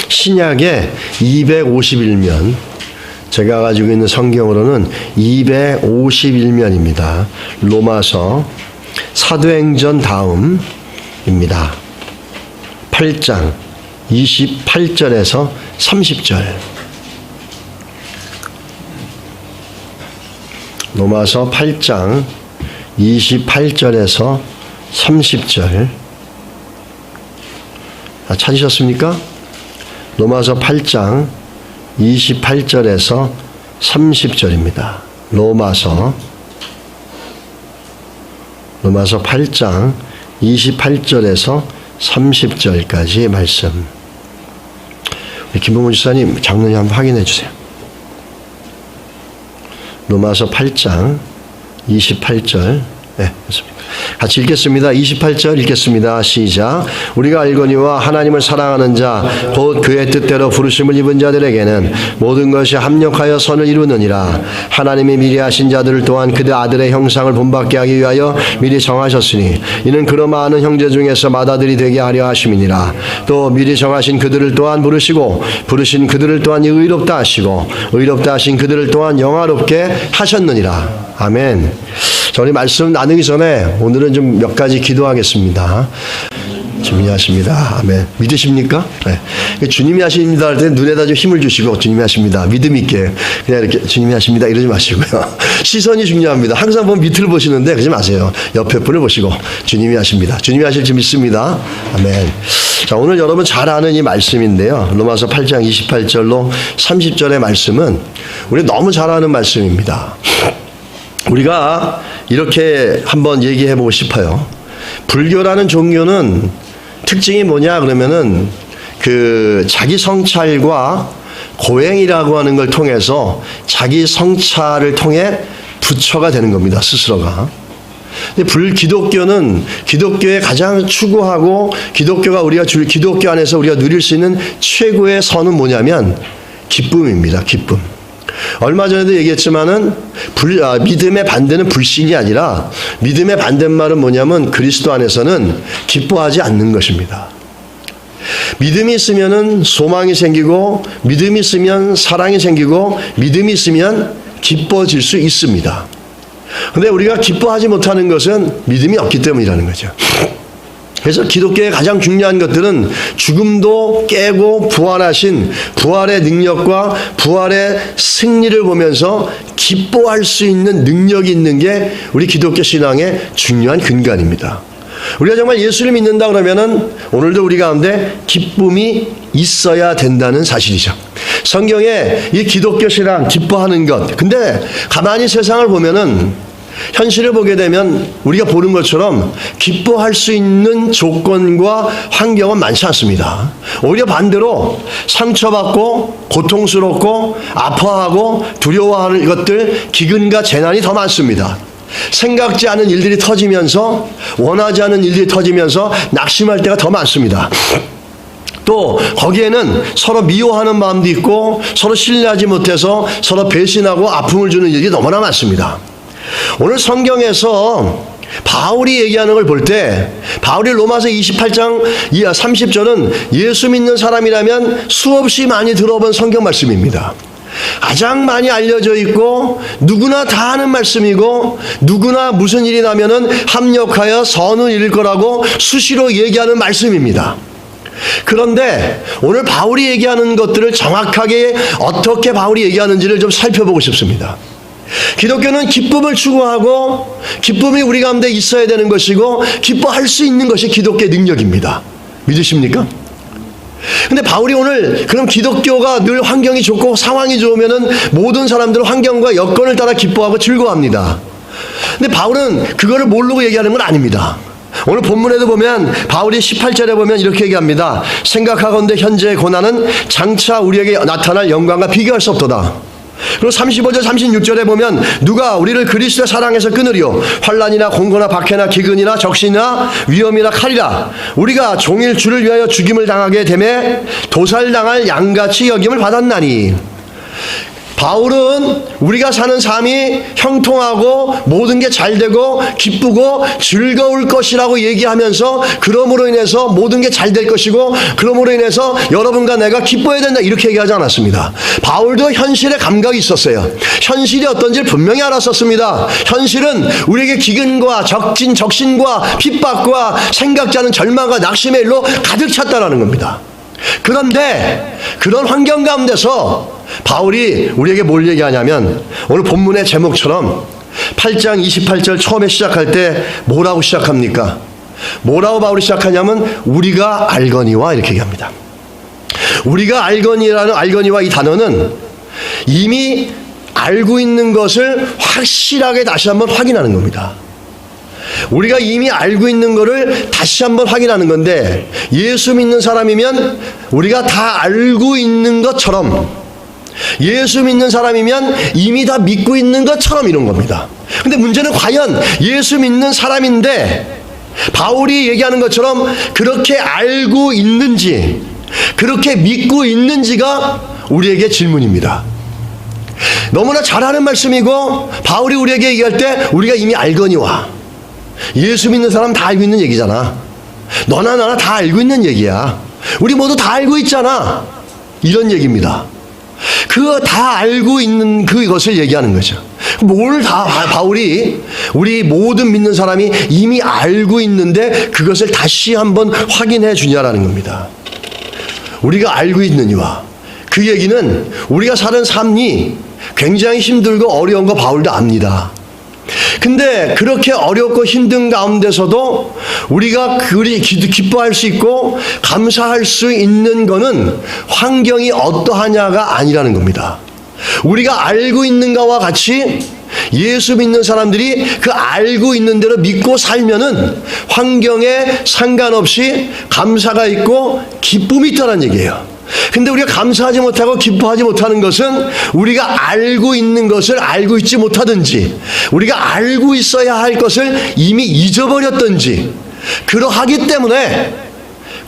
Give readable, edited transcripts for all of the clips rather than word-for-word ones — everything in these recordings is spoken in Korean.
신약의 251면, 제가 가지고 있는 성경으로는 251면입니다. 로마서 사도행전 다음입니다. 8장 28절에서 30절. 로마서 8장 28절에서 30절. 찾으셨습니까? 로마서 8장 28절에서 30절입니다. 로마서 8장 28절에서 30절까지 말씀. 우리 김봉문 지사님, 장로님 한번 확인해 주세요. 로마서 8장 28절. 네, 그렇습니다. 같이 읽겠습니다. 28절 읽겠습니다. 시작. 우리가 알거니와 하나님을 사랑하는 자 곧 그의 뜻대로 부르심을 입은 자들에게는 모든 것이 합력하여 선을 이루느니라. 하나님이 미리 하신 자들을 또한 그들 아들의 형상을 본받게 하기 위하여 미리 정하셨으니 이는 그러마하는 형제 중에서 맏아들이 되게 하려 하심이니라. 또 미리 정하신 그들을 또한 부르시고 부르신 그들을 또한 의롭다 하시고 의롭다 하신 그들을 또한 영화롭게 하셨느니라. 아멘. 저희 말씀 나누기 전에 오늘은 좀 몇 가지 기도하겠습니다. 주님이 하십니다. 아멘. 믿으십니까? 네. 주님이 하십니다 할 때 눈에다 좀 힘을 주시고 주님이 하십니다. 믿음 있게 그냥 이렇게 주님이 하십니다 이러지 마시고요. 시선이 중요합니다. 항상 보면 밑을 보시는데 그러지 마세요. 옆에 분을 보시고 주님이 하십니다. 주님이 하실 줄 믿습니다. 아멘. 자, 오늘 여러분 잘 아는 이 말씀인데요. 로마서 8장 28절로 30절의 말씀은 우리 너무 잘 아는 말씀입니다. 우리가 이렇게 한번 얘기해 보고 싶어요. 불교라는 종교는 특징이 뭐냐 그러면은 자기 성찰과 고행이라고 하는 걸 통해서 자기 성찰을 통해 부처가 되는 겁니다. 스스로가. 근데 기독교는 기독교에 가장 추구하고 기독교 안에서 우리가 누릴 수 있는 최고의 선은 뭐냐면 기쁨입니다. 기쁨. 얼마 전에도 얘기했지만은 믿음의 반대는 불신이 아니라 믿음의 반대말은 뭐냐면 그리스도 안에서는 기뻐하지 않는 것입니다. 믿음이 있으면은 소망이 생기고 믿음이 있으면 사랑이 생기고 믿음이 있으면 기뻐질 수 있습니다. 그런데 우리가 기뻐하지 못하는 것은 믿음이 없기 때문이라는 거죠. 그래서 기독교의 가장 중요한 것들은 죽음도 깨고 부활하신 부활의 능력과 부활의 승리를 보면서 기뻐할 수 있는 능력이 있는 게 우리 기독교 신앙의 중요한 근간입니다. 우리가 정말 예수를 믿는다 그러면은 오늘도 우리 가운데 기쁨이 있어야 된다는 사실이죠. 성경에 이 기독교 신앙 기뻐하는 것. 근데 가만히 세상을 보면은 현실을 보게 되면 우리가 보는 것처럼 기뻐할 수 있는 조건과 환경은 많지 않습니다. 오히려 반대로 상처받고 고통스럽고 아파하고 두려워하는 것들, 기근과 재난이 더 많습니다. 생각지 않은 일들이 터지면서 원하지 않은 일들이 터지면서 낙심할 때가 더 많습니다. 또 거기에는 서로 미워하는 마음도 있고 서로 신뢰하지 못해서 서로 배신하고 아픔을 주는 일이 너무나 많습니다. 오늘 성경에서 바울이 얘기하는 걸 볼 때 바울이 로마서 28장 30절은 예수 믿는 사람이라면 수없이 많이 들어본 성경 말씀입니다. 가장 많이 알려져 있고 누구나 다 아는 말씀이고 누구나 무슨 일이 나면은 합력하여 선을 이룰 거라고 수시로 얘기하는 말씀입니다. 그런데 오늘 바울이 얘기하는 것들을 정확하게 어떻게 바울이 얘기하는지를 좀 살펴보고 싶습니다. 기독교는 기쁨을 추구하고 기쁨이 우리 가운데 있어야 되는 것이고 기뻐할 수 있는 것이 기독교의 능력입니다. 믿으십니까? 근데 바울이 오늘 그럼 기독교가 늘 환경이 좋고 상황이 좋으면은 모든 사람들은 환경과 여건을 따라 기뻐하고 즐거워합니다. 근데 바울은 그거를 모르고 얘기하는 건 아닙니다. 오늘 본문에도 보면 바울이 18절에 보면 이렇게 얘기합니다. 생각하건대 현재의 고난은 장차 우리에게 나타날 영광과 비교할 수 없도다. 그리고 35절 36절에 보면 누가 우리를 그리스도의 사랑에서 끊으리요 환난이나 공고나 박해나 기근이나 적신이나 위험이나 칼이라 우리가 종일 주를 위하여 죽임을 당하게 되매 도살당할 양같이 여김을 받았나니. 바울은 우리가 사는 삶이 형통하고 모든 게 잘되고 기쁘고 즐거울 것이라고 얘기하면서 그러므로 인해서 모든 게 잘 될 것이고 그러므로 인해서 여러분과 내가 기뻐해야 된다 이렇게 얘기하지 않았습니다. 바울도 현실의 감각이 있었어요. 현실이 어떤지를 분명히 알았었습니다. 현실은 우리에게 기근과 적신과 핍박과 생각지 않은 절망과 낙심의 일로 가득 찼다라는 겁니다. 그런데 그런 환경 가운데서 바울이 우리에게 뭘 얘기하냐면 오늘 본문의 제목처럼 8장 28절 처음에 시작할 때 뭐라고 시작합니까? 뭐라고 바울이 시작하냐면 우리가 알거니와 이렇게 얘기합니다. 우리가 알거니와 이 단어는 이미 알고 있는 것을 확실하게 다시 한번 확인하는 겁니다. 우리가 이미 알고 있는 것을 다시 한번 확인하는 건데 예수 믿는 사람이면 우리가 다 알고 있는 것처럼 예수 믿는 사람이면 이미 다 믿고 있는 것처럼 이런 겁니다. 근데 문제는 과연 예수 믿는 사람인데 바울이 얘기하는 것처럼 그렇게 알고 있는지 그렇게 믿고 있는지가 우리에게 질문입니다. 너무나 잘하는 말씀이고 바울이 우리에게 얘기할 때 우리가 이미 알거니와 예수 믿는 사람 다 알고 있는 얘기잖아. 너나 나나 다 알고 있는 얘기야. 우리 모두 다 알고 있잖아. 이런 얘기입니다. 그거 다 알고 있는 그것을 얘기하는 거죠. 뭘 다 바울이 우리 모든 믿는 사람이 이미 알고 있는데 그것을 다시 한번 확인해 주냐라는 겁니다. 우리가 알고 있느니와 그 얘기는 우리가 사는 삶이 굉장히 힘들고 어려운 거 바울도 압니다. 근데 그렇게 어렵고 힘든 가운데서도 우리가 그리 기뻐할 수 있고 감사할 수 있는 거는 환경이 어떠하냐가 아니라는 겁니다. 우리가 알고 있는 것과 같이 예수 믿는 사람들이 그 알고 있는 대로 믿고 살면은 환경에 상관없이 감사가 있고 기쁨이 있다는 얘기예요. 근데 우리가 감사하지 못하고 기뻐하지 못하는 것은 우리가 알고 있는 것을 알고 있지 못하든지 우리가 알고 있어야 할 것을 이미 잊어버렸든지 그러하기 때문에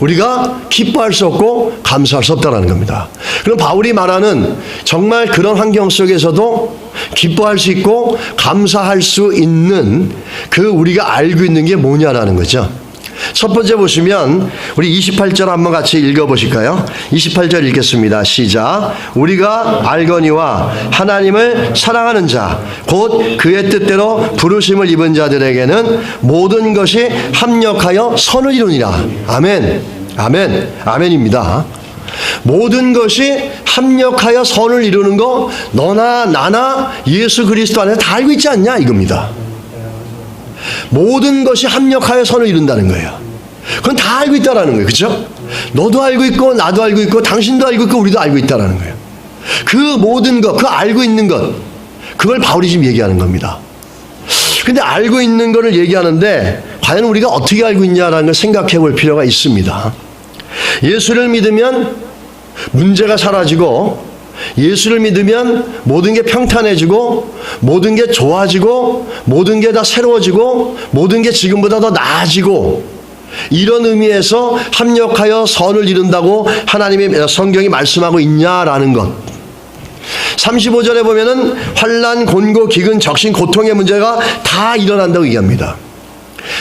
우리가 기뻐할 수 없고 감사할 수 없다는 겁니다. 그럼 바울이 말하는 정말 그런 환경 속에서도 기뻐할 수 있고 감사할 수 있는 그 우리가 알고 있는 게 뭐냐라는 거죠. 첫 번째 보시면 우리 28절 한번 같이 읽어보실까요? 28절 읽겠습니다. 시작. 우리가 알거니와 하나님을 사랑하는 자 곧 그의 뜻대로 부르심을 입은 자들에게는 모든 것이 합력하여 선을 이루니라. 아멘. 아멘. 아멘입니다. 모든 것이 합력하여 선을 이루는 거 너나 나나 예수 그리스도 안에 다 알고 있지 않냐 이겁니다. 모든 것이 합력하여 선을 이룬다는 거예요. 그건 다 알고 있다라는 거예요. 그렇죠? 너도 알고 있고 나도 알고 있고 당신도 알고 있고 우리도 알고 있다라는 거예요. 그 모든 것, 그 알고 있는 것, 그걸 바울이 지금 얘기하는 겁니다. 근데 알고 있는 것을 얘기하는데 과연 우리가 어떻게 알고 있냐라는 걸 생각해 볼 필요가 있습니다. 예수를 믿으면 문제가 사라지고 예수를 믿으면 모든 게 평탄해지고 모든 게 좋아지고 모든 게 다 새로워지고 모든 게 지금보다 더 나아지고 이런 의미에서 합력하여 선을 이룬다고 하나님의 성경이 말씀하고 있냐라는 것. 35절에 보면은 환난, 곤고, 기근, 적신, 고통의 문제가 다 일어난다고 얘기합니다.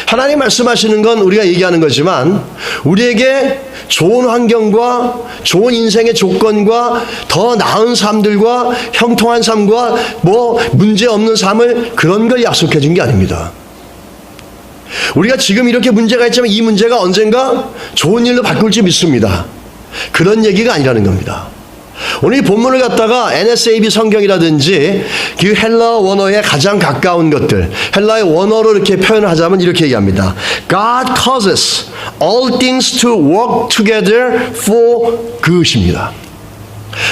하나님 말씀하시는 건 우리가 얘기하는 거지만 우리에게 좋은 환경과 좋은 인생의 조건과 더 나은 삶들과 형통한 삶과 뭐 문제 없는 삶을 그런 걸 약속해 준 게 아닙니다. 우리가 지금 이렇게 문제가 있지만 이 문제가 언젠가 좋은 일로 바꿀지 믿습니다. 그런 얘기가 아니라는 겁니다. 오늘 이 본문을 갖다가 NSAB 성경이라든지 그 헬라 원어에 가장 가까운 것들, 헬라의 원어로 이렇게 표현을 하자면 이렇게 얘기합니다. God causes all things to work together for good입니다.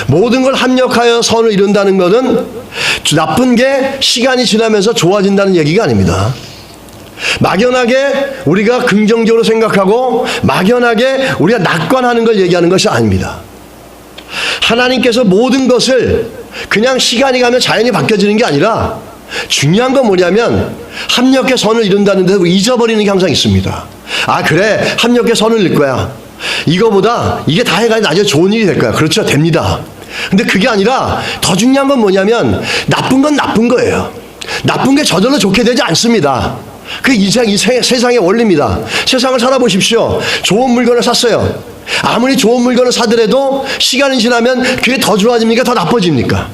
모든 걸 합력하여 선을 이룬다는 것은 나쁜 게 시간이 지나면서 좋아진다는 얘기가 아닙니다. 막연하게 우리가 긍정적으로 생각하고 막연하게 우리가 낙관하는 걸 얘기하는 것이 아닙니다. 하나님께서 모든 것을 그냥 시간이 가면 자연히 바뀌어지는 게 아니라 중요한 건 뭐냐면 합력의 선을 이룬다는 데서 잊어버리는 게 항상 있습니다. 아 그래 합력의 선을 이룰 거야. 이거보다 이게 다 해가지고 나중에 좋은 일이 될 거야. 그렇죠. 됩니다. 근데 그게 아니라 더 중요한 건 뭐냐면 나쁜 건 나쁜 거예요. 나쁜 게 저절로 좋게 되지 않습니다. 그 이 세상의 원리입니다. 세상을 살아보십시오. 좋은 물건을 샀어요. 아무리 좋은 물건을 사더라도 시간이 지나면 그게 더 좋아집니까? 더 나빠집니까?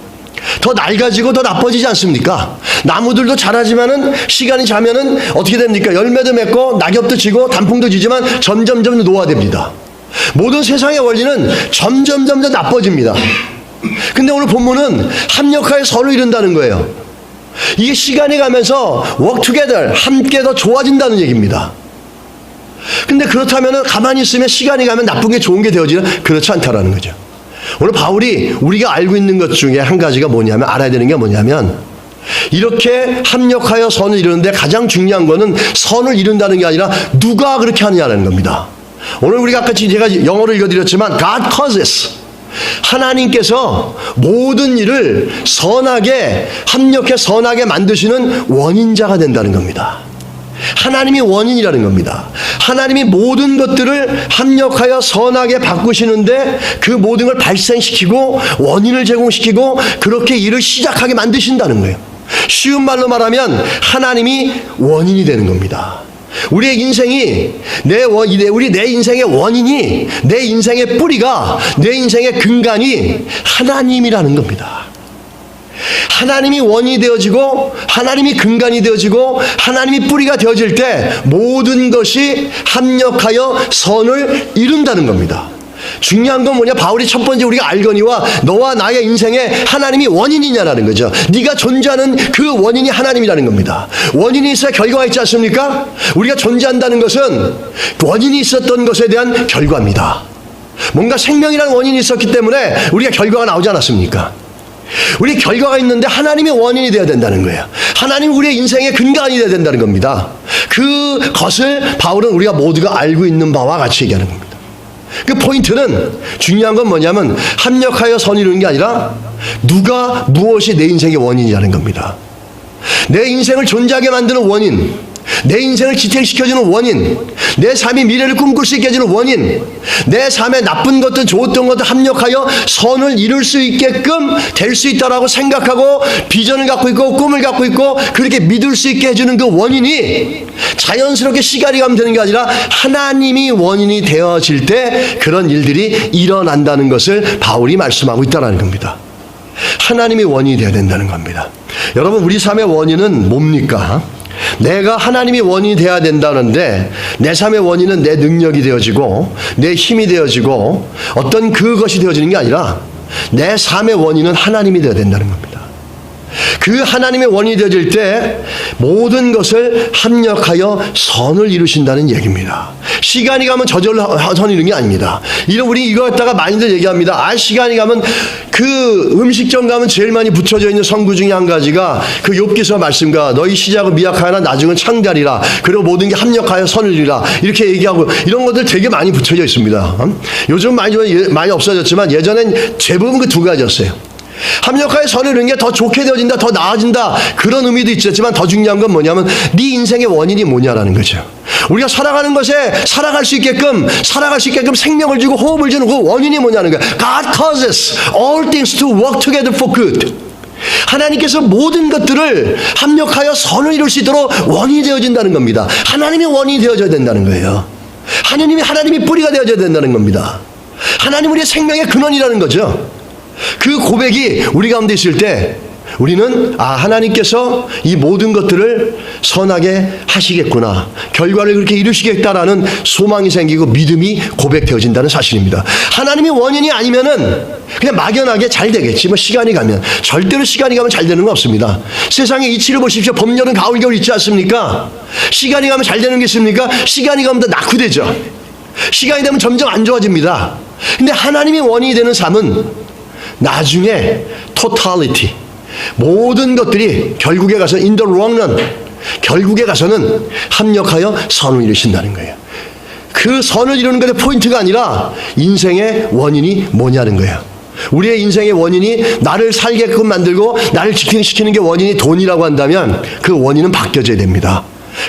더 낡아지고 더 나빠지지 않습니까? 나무들도 자라지만은 시간이 자면은 어떻게 됩니까? 열매도 맺고 낙엽도 지고 단풍도 지지만 점점 노화됩니다. 모든 세상의 원리는 점점 나빠집니다. 근데 오늘 본문은 합력하여 선을 이룬다는 거예요. 이게 시간이 가면서 work together, 함께 더 좋아진다는 얘기입니다. 근데 그렇다면 가만히 있으면 시간이 가면 나쁜 게 좋은 게 되어지는 그렇지 않다라는 거죠. 오늘 바울이 우리가 알고 있는 것 중에 한 가지가 뭐냐면, 알아야 되는 게 뭐냐면, 이렇게 합력하여 선을 이루는데 가장 중요한 거는 선을 이룬다는 게 아니라 누가 그렇게 하느냐는 겁니다. 오늘 우리가 아까 제가 영어로 읽어드렸지만 God causes, 하나님께서 모든 일을 선하게 합력해 선하게 만드시는 원인자가 된다는 겁니다. 하나님이 원인이라는 겁니다. 하나님이 모든 것들을 합력하여 선하게 바꾸시는데 그 모든 걸 발생시키고 원인을 제공시키고 그렇게 일을 시작하게 만드신다는 거예요. 쉬운 말로 말하면 하나님이 원인이 되는 겁니다. 우리의 인생이 내 인생의 원인이, 내 인생의 뿌리가, 내 인생의 근간이 하나님이라는 겁니다. 하나님이 원인이 되어지고 하나님이 근간이 되어지고 하나님이 뿌리가 되어질 때 모든 것이 합력하여 선을 이룬다는 겁니다. 중요한 건 뭐냐? 바울이 첫 번째 우리가 알거니와 너와 나의 인생에 하나님이 원인이냐라는 거죠. 네가 존재하는 그 원인이 하나님이라는 겁니다. 원인이 있어야 결과가 있지 않습니까? 우리가 존재한다는 것은 원인이 있었던 것에 대한 결과입니다. 뭔가 생명이라는 원인이 있었기 때문에 우리가 결과가 나오지 않았습니까? 우리 결과가 있는데 하나님이 원인이 되어야 된다는 거예요. 하나님이 우리의 인생의 근간이 되어야 된다는 겁니다. 그것을 바울은 우리가 모두가 알고 있는 바와 같이 얘기하는 겁니다. 그 포인트는, 중요한 건 뭐냐면 합력하여 선을 이루는 게 아니라 누가 무엇이 내 인생의 원인이라는 겁니다. 내 인생을 존재하게 만드는 원인, 내 인생을 지탱시켜주는 원인, 내 삶이 미래를 꿈꿀 수 있게 해주는 원인, 내 삶에 나쁜 것든 좋았던 것든 합력하여 선을 이룰 수 있게끔 될 수 있다라고 생각하고 비전을 갖고 있고 꿈을 갖고 있고 그렇게 믿을 수 있게 해주는 그 원인이 자연스럽게 시간이 가면 되는 게 아니라 하나님이 원인이 되어질 때 그런 일들이 일어난다는 것을 바울이 말씀하고 있다는 겁니다. 하나님이 원인이 되어야 된다는 겁니다. 여러분, 우리 삶의 원인은 뭡니까? 내가 하나님이 원인이 되어야 된다는데 내 삶의 원인은 내 능력이 되어지고 내 힘이 되어지고 어떤 그것이 되어지는 게 아니라 내 삶의 원인은 하나님이 되어야 된다는 겁니다. 그 하나님의 원인이 되어질 때 모든 것을 합력하여 선을 이루신다는 얘기입니다. 시간이 가면 저절로 선을 이루는 게 아닙니다. 우리 이거 갖다가 많이들 얘기합니다. 시간이 가면 그 음식점 가면 제일 많이 붙여져 있는 성구 중에 한 가지가 그 욥기서 말씀과 너희 시작은 미약하나 나중은 창대하리라. 그리고 모든 게 합력하여 선을 이루라. 이렇게 얘기하고 이런 것들 되게 많이 붙여져 있습니다. 요즘 많이 없어졌지만 예전엔 대부분 그 두 가지였어요. 합력하여 선을 이루는 게 더 좋게 되어진다, 더 나아진다, 그런 의미도 있었지만 더 중요한 건 뭐냐면 네 인생의 원인이 뭐냐라는 거죠. 우리가 살아가는 것에 살아갈 수 있게끔 생명을 주고 호흡을 주는 그 원인이 뭐냐는 거예요. God causes all things to work together for good. 하나님께서 모든 것들을 합력하여 선을 이룰 수 있도록 원인이 되어진다는 겁니다. 하나님이 원인이 되어져야 된다는 거예요. 하나님이 뿌리가 되어져야 된다는 겁니다. 하나님 우리의 생명의 근원이라는 거죠. 그 고백이 우리 가운데 있을 때 우리는 하나님께서 이 모든 것들을 선하게 하시겠구나, 결과를 그렇게 이루시겠다라는 소망이 생기고 믿음이 고백되어진다는 사실입니다. 하나님이 원인이 아니면은 그냥 막연하게 잘 되겠지, 시간이 가면. 절대로 시간이 가면 잘 되는 건 없습니다. 세상의 이치를 보십시오. 봄, 여름, 가을, 겨울 있지 않습니까? 시간이 가면 잘 되는 게 있습니까? 시간이 가면 더 낙후되죠. 시간이 되면 점점 안 좋아집니다. 근데 하나님이 원인이 되는 삶은 나중에 totality, 모든 것들이 결국에 가서 in the long run, 결국에 가서는 합력하여 선을 이루신다는 거예요. 그 선을 이루는 것의 포인트가 아니라 인생의 원인이 뭐냐는 거예요. 우리의 인생의 원인이 나를 살게끔 만들고 나를 지탱시키는 게 원인이 돈이라고 한다면 그 원인은 바뀌어져야 됩니다.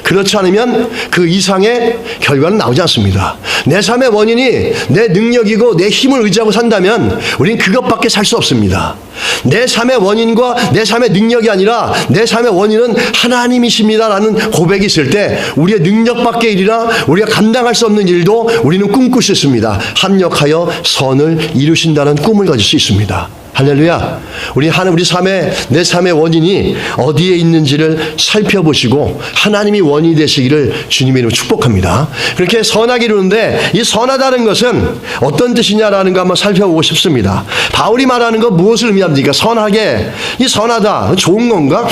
그렇지 않으면 그 이상의 결과는 나오지 않습니다. 내 삶의 원인이 내 능력이고 내 힘을 의지하고 산다면 우린 그것밖에 살 수 없습니다. 내 삶의 원인과 내 삶의 능력이 아니라 내 삶의 원인은 하나님이십니다라는 고백이 있을 때 우리의 능력 밖의 일이나 우리가 감당할 수 없는 일도 우리는 꿈꿀 수 있습니다. 합력하여 선을 이루신다는 꿈을 가질 수 있습니다. 할렐루야. 우리 삶의, 내 삶의 원인이 어디에 있는지를 살펴보시고 하나님이 원인이 되시기를 주님의 이름으로 축복합니다. 그렇게 선하게 이루는데 이 선하다는 것은 어떤 뜻이냐라는 거 한번 살펴보고 싶습니다. 바울이 말하는 거 무엇을 의미합니까? 선하게. 이 선하다. 좋은 건가?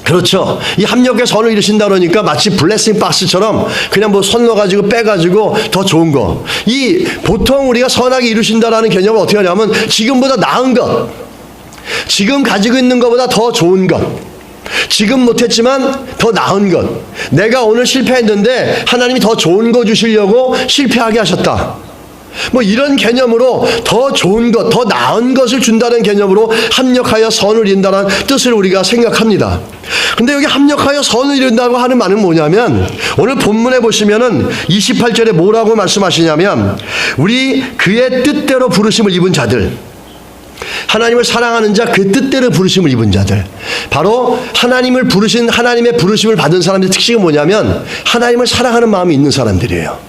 그렇죠. 이 합력의 선을 이루신다 그러니까 마치 블레싱 박스처럼 그냥 뭐 손 넣어가지고 빼가지고 더 좋은 거. 이 보통 우리가 선하게 이루신다라는 개념을 어떻게 하냐면 지금보다 나은 것, 지금 가지고 있는 것보다 더 좋은 것, 지금 못했지만 더 나은 것. 내가 오늘 실패했는데 하나님이 더 좋은 거 주시려고 실패하게 하셨다. 뭐 이런 개념으로 더 좋은 것, 더 나은 것을 준다는 개념으로 합력하여 선을 이룬다는 뜻을 우리가 생각합니다. 근데 여기 합력하여 선을 이룬다고 하는 말은 뭐냐면 오늘 본문에 보시면은 28절에 뭐라고 말씀하시냐면 우리 그의 뜻대로 부르심을 입은 자들, 하나님을 사랑하는 자, 그 뜻대로 부르심을 입은 자들, 바로 하나님을 부르신, 하나님의 부르심을 받은 사람들의 특징은 뭐냐면 하나님을 사랑하는 마음이 있는 사람들이에요.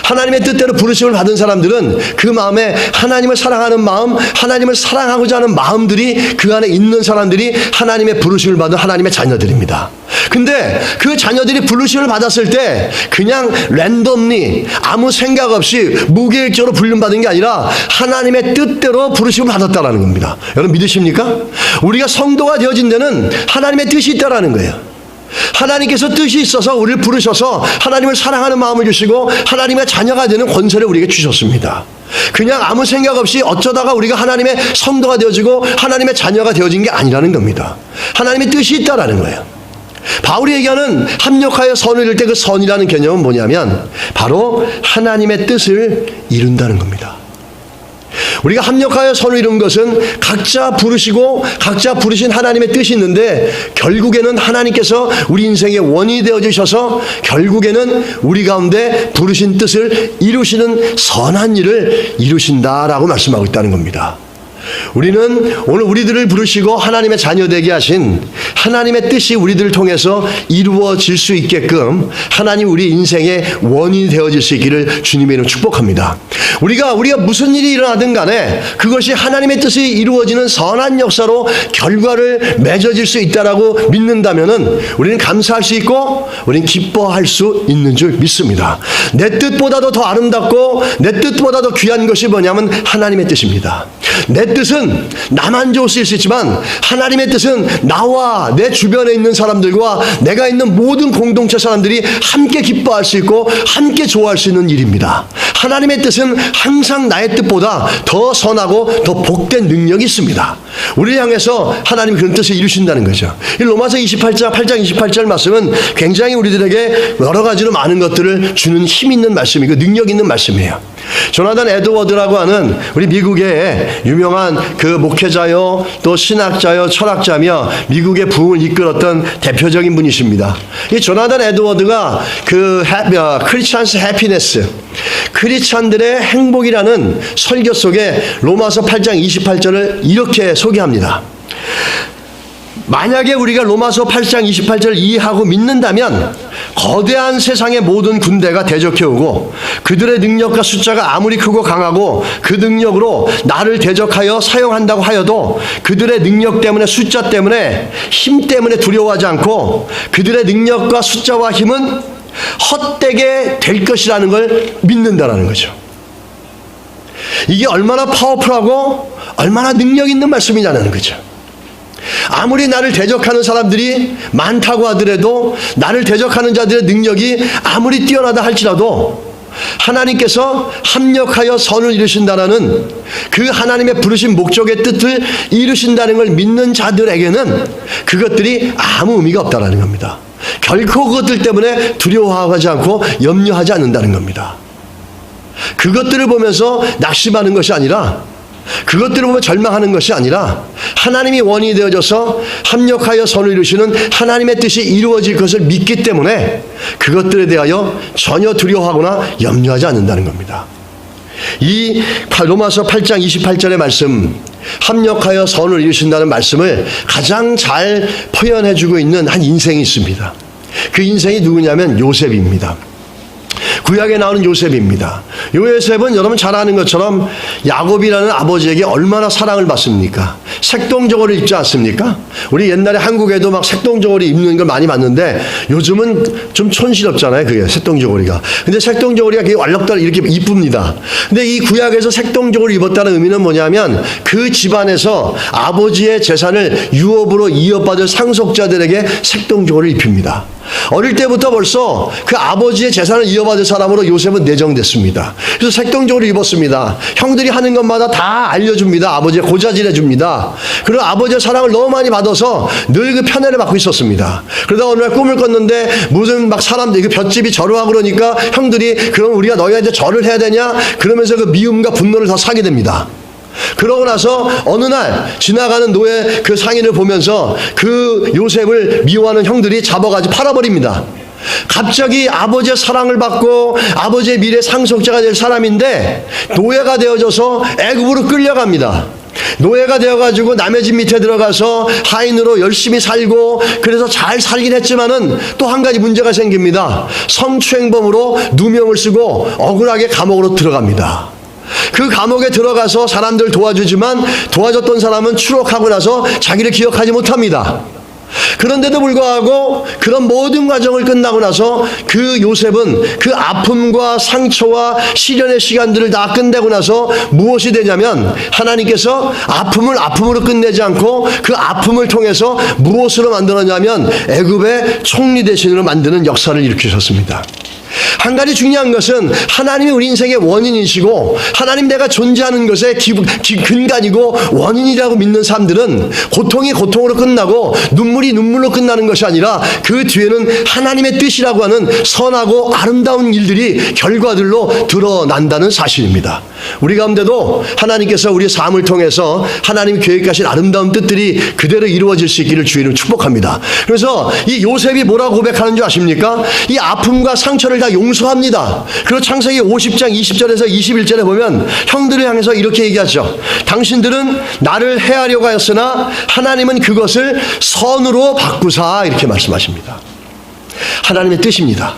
하나님의 뜻대로 부르심을 받은 사람들은 그 마음에 하나님을 사랑하는 마음, 하나님을 사랑하고자 하는 마음들이 그 안에 있는 사람들이 하나님의 부르심을 받은 하나님의 자녀들입니다. 근데 그 자녀들이 부르심을 받았을 때 그냥 랜덤리 아무 생각 없이 무계획적으로 부름받은 게 아니라 하나님의 뜻대로 부르심을 받았다라는 겁니다. 여러분 믿으십니까? 우리가 성도가 되어진 데는 하나님의 뜻이 있다라는 거예요. 하나님께서 뜻이 있어서 우리를 부르셔서 하나님을 사랑하는 마음을 주시고 하나님의 자녀가 되는 권세를 우리에게 주셨습니다. 그냥 아무 생각 없이 어쩌다가 우리가 하나님의 성도가 되어지고 하나님의 자녀가 되어진 게 아니라는 겁니다. 하나님의 뜻이 있다라는 거예요. 바울이 얘기하는 합력하여 선을 이룰 때 그 선이라는 개념은 뭐냐면 바로 하나님의 뜻을 이룬다는 겁니다. 우리가 합력하여 선을 이룬 것은 각자 부르시고 각자 부르신 하나님의 뜻이 있는데 결국에는 하나님께서 우리 인생의 원인이 되어주셔서 결국에는 우리 가운데 부르신 뜻을 이루시는 선한 일을 이루신다라고 말씀하고 있다는 겁니다. 우리는 오늘 우리들을 부르시고 하나님의 자녀 되게 하신 하나님의 뜻이 우리들을 통해서 이루어질 수 있게끔 하나님 우리 인생의 원인이 되어질 수 있기를 주님의 이름으로 축복합니다. 우리가 무슨 일이 일어나든 간에 그것이 하나님의 뜻이 이루어지는 선한 역사로 결과를 맺어질 수 있다라고 믿는다면은 우리는 감사할 수 있고 우리는 기뻐할 수 있는 줄 믿습니다. 내 뜻보다도 더 아름답고 내 뜻보다 더 귀한 것이 뭐냐면 하나님의 뜻입니다. 내 뜻은 나만 좋을 수 있지만 하나님의 뜻은 나와 내 주변에 있는 사람들과 내가 있는 모든 공동체 사람들이 함께 기뻐할 수 있고 함께 좋아할 수 있는 일입니다. 하나님의 뜻은 항상 나의 뜻보다 더 선하고 더 복된 능력이 있습니다. 우리를 향해서 하나님이 그런 뜻을 이루신다는 거죠. 이 로마서 8장 28절 말씀은 굉장히 우리들에게 여러 가지로 많은 것들을 주는 힘 있는 말씀이고 능력 있는 말씀이에요. 조나단 에드워드라고 하는 우리 미국의 유명한 그 목회자요 또 신학자요 철학자며 미국의 부흥을 이끌었던 대표적인 분이십니다. 이 조나단 에드워드가 그 크리스찬스 해피네스, 크리스찬들의 행복이라는 설교 속에 로마서 8장 28절을 이렇게 소개합니다. 만약에 우리가 로마서 8장 28절을 이해하고 믿는다면 거대한 세상의 모든 군대가 대적해오고 그들의 능력과 숫자가 아무리 크고 강하고 그 능력으로 나를 대적하여 사용한다고 하여도 그들의 능력 때문에 숫자 때문에 힘 때문에 두려워하지 않고 그들의 능력과 숫자와 힘은 헛되게 될 것이라는 걸 믿는다라는 거죠. 이게 얼마나 파워풀하고 얼마나 능력 있는 말씀이냐는 거죠. 아무리 나를 대적하는 사람들이 많다고 하더라도 나를 대적하는 자들의 능력이 아무리 뛰어나다 할지라도 하나님께서 합력하여 선을 이루신다는 그 하나님의 부르신 목적의 뜻을 이루신다는 걸 믿는 자들에게는 그것들이 아무 의미가 없다는 겁니다. 결코 그것들 때문에 두려워하지 않고 염려하지 않는다는 겁니다. 그것들을 보면서 낙심하는 것이 아니라 그것들을 보면 절망하는 것이 아니라 하나님이 원인이 되어져서 합력하여 선을 이루시는 하나님의 뜻이 이루어질 것을 믿기 때문에 그것들에 대하여 전혀 두려워하거나 염려하지 않는다는 겁니다. 이 로마서 8장 28절의 말씀, 합력하여 선을 이루신다는 말씀을 가장 잘 표현해주고 있는 한 인생이 있습니다. 그 인생이 누구냐면 요셉입니다. 구약에 나오는 요셉입니다. 요셉은 여러분 잘 아는 것처럼 야곱이라는 아버지에게 얼마나 사랑을 받습니까? 색동저고리 입지 않습니까? 우리 옛날에 한국에도 막 색동저고리 입는 걸 많이 봤는데 요즘은 좀 촌스럽잖아요. 그게 색동저고리가. 근데 색동저고리가 그게 왈록달 이렇게 이쁩니다. 근데 이 구약에서 색동저고리 입었다는 의미는 뭐냐면 그 집안에서 아버지의 재산을 유업으로 이어받을 상속자들에게 색동저고리를 입힙니다. 어릴 때부터 벌써 그 아버지의 재산을 이어받을 사람으로 요셉은 내정됐습니다. 그래서 색동저고리 입었습니다. 형들이 하는 것마다 다 알려줍니다. 아버지의 고자질해 줍니다. 그리고 아버지의 사랑을 너무 많이 받아서 늘 그 편애를 받고 있었습니다. 그러다 어느 날 꿈을 꿨는데 무슨 막 사람들 그 볏집이 절호하고 그러니까 형들이 그럼 우리가 너희한테 절을 해야 되냐? 그러면서 그 미움과 분노를 더 사게 됩니다. 그러고 나서 어느 날 지나가는 노예 그 상인을 보면서 그 요셉을 미워하는 형들이 잡아가지고 팔아버립니다. 갑자기 아버지의 사랑을 받고 아버지의 미래 상속자가 될 사람인데 노예가 되어져서 애굽으로 끌려갑니다. 노예가 되어가지고 남의 집 밑에 들어가서 하인으로 열심히 살고 그래서 잘 살긴 했지만은 또 한 가지 문제가 생깁니다. 성추행범으로 누명을 쓰고 억울하게 감옥으로 들어갑니다. 그 감옥에 들어가서 사람들 도와주지만 도와줬던 사람은 추록하고 나서 자기를 기억하지 못합니다. 그런데도 불구하고 그런 모든 과정을 끝나고 나서 그 요셉은 그 아픔과 상처와 시련의 시간들을 다 끝내고 나서 무엇이 되냐면 하나님께서 아픔을 아픔으로 끝내지 않고 그 아픔을 통해서 무엇으로 만들었냐면 애굽의 총리 대신으로 만드는 역사를 일으키셨습니다. 한 가지 중요한 것은 하나님이 우리 인생의 원인이시고 하나님 내가 존재하는 것의 근간이고 원인이라고 믿는 사람들은 고통이 고통으로 끝나고 눈물이 눈물로 끝나는 것이 아니라 그 뒤에는 하나님의 뜻이라고 하는 선하고 아름다운 일들이 결과들로 드러난다는 사실입니다. 우리 가운데도 하나님께서 우리의 삶을 통해서 하나님이 계획하신 아름다운 뜻들이 그대로 이루어질 수 있기를 주의를 축복합니다. 그래서 이 요셉이 뭐라고 고백하는 줄 아십니까? 이 아픔과 상처를 다 용서합니다. 그리고 창세기 50장 20절에서 21절에 보면 형들을 향해서 이렇게 얘기하죠. 당신들은 나를 해하려고 하였으나 하나님은 그것을 선으로 바꾸사 이렇게 말씀하십니다. 하나님의 뜻입니다.